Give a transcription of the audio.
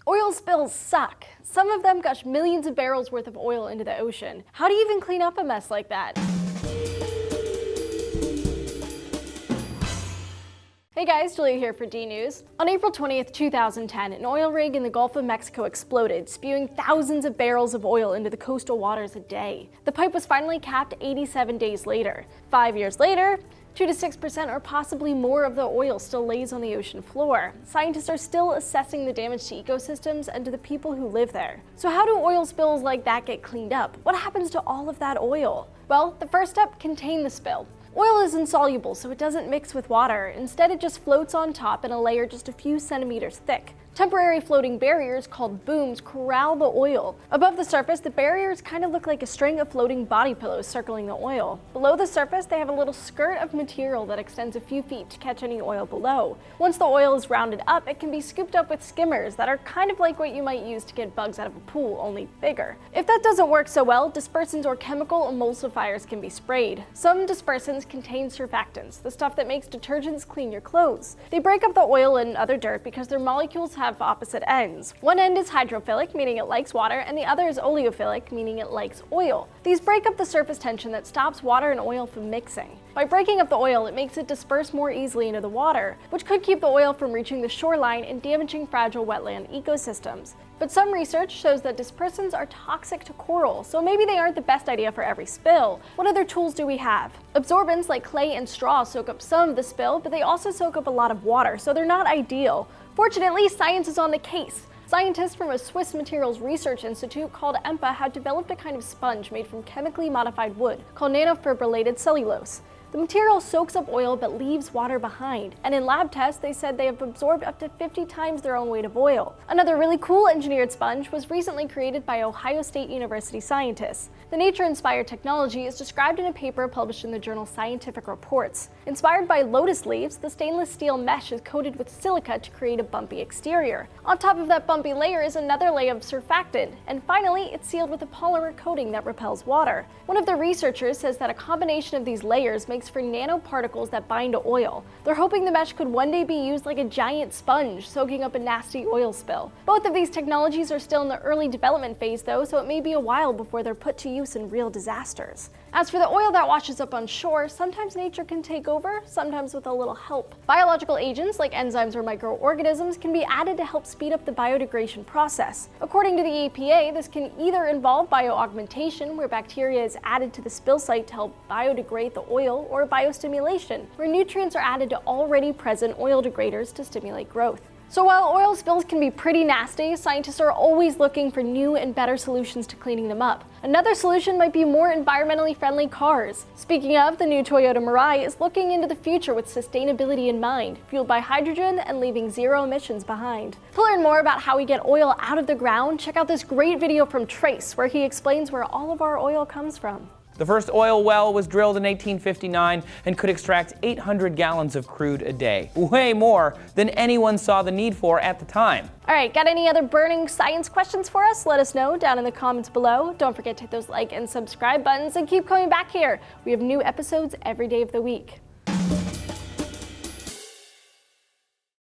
Oil spills suck. Some of them gush millions of barrels worth of oil into the ocean. How do you even clean up a mess like that? Hey guys, Julia here for DNews. On April 20th, 2010, an oil rig in the Gulf of Mexico exploded, spewing thousands of barrels of oil into the coastal waters a day. The pipe was finally capped 87 days later. 5 years later, 2 to 6% or possibly more of the oil still lays on the ocean floor. Scientists are still assessing the damage to ecosystems and to the people who live there. So how do oil spills like that get cleaned up? What happens to all of that oil? Well, the first step, contain the spill. Oil is insoluble, so it doesn't mix with water. Instead, it just floats on top in a layer just a few centimeters thick. Temporary floating barriers called booms corral the oil. Above the surface, the barriers kind of look like a string of floating body pillows circling the oil. Below the surface, they have a little skirt of material that extends a few feet to catch any oil below. Once the oil is rounded up, it can be scooped up with skimmers that are kind of like what you might use to get bugs out of a pool, only bigger. If that doesn't work so well, dispersants or chemical emulsifiers can be sprayed. Some dispersants contain surfactants, the stuff that makes detergents clean your clothes. They break up the oil and other dirt because their molecules have opposite ends. One end is hydrophilic, meaning it likes water, and the other is oleophilic, meaning it likes oil. These break up the surface tension that stops water and oil from mixing. By breaking up the oil, it makes it disperse more easily into the water, which could keep the oil from reaching the shoreline and damaging fragile wetland ecosystems. But some research shows that dispersants are toxic to coral, so maybe they aren't the best idea for every spill. What other tools do we have? Absorbents like clay and straw soak up some of the spill, but they also soak up a lot of water, so they're not ideal. Fortunately, science is on the case. Scientists from a Swiss materials research institute called EMPA have developed a kind of sponge made from chemically modified wood called nanofibrillated cellulose. The material soaks up oil but leaves water behind, and in lab tests they said they have absorbed up to 50 times their own weight of oil. Another really cool engineered sponge was recently created by Ohio State University scientists. The nature-inspired technology is described in a paper published in the journal Scientific Reports. Inspired by lotus leaves, the stainless steel mesh is coated with silica to create a bumpy exterior. On top of that bumpy layer is another layer of surfactant, and finally it's sealed with a polymer coating that repels water. One of the researchers says that a combination of these layers makes for nanoparticles that bind to oil. They're hoping the mesh could one day be used like a giant sponge, soaking up a nasty oil spill. Both of these technologies are still in the early development phase though, so it may be a while before they're put to use in real disasters. As for the oil that washes up on shore, sometimes nature can take over, sometimes with a little help. Biological agents like enzymes or microorganisms can be added to help speed up the biodegradation process. According to the EPA, this can either involve bioaugmentation, where bacteria is added to the spill site to help biodegrade the oil, or biostimulation, where nutrients are added to already present oil degraders to stimulate growth. So while oil spills can be pretty nasty, scientists are always looking for new and better solutions to cleaning them up. Another solution might be more environmentally friendly cars. Speaking of, the new Toyota Mirai is looking into the future with sustainability in mind, fueled by hydrogen and leaving zero emissions behind. To learn more about how we get oil out of the ground, check out this great video from Trace, where he explains where all of our oil comes from. The first oil well was drilled in 1859 and could extract 800 gallons of crude a day, way more than anyone saw the need for at the time. Alright, got any other burning science questions for us? Let us know down in the comments below. Don't forget to hit those like and subscribe buttons and keep coming back here. We have new episodes every day of the week.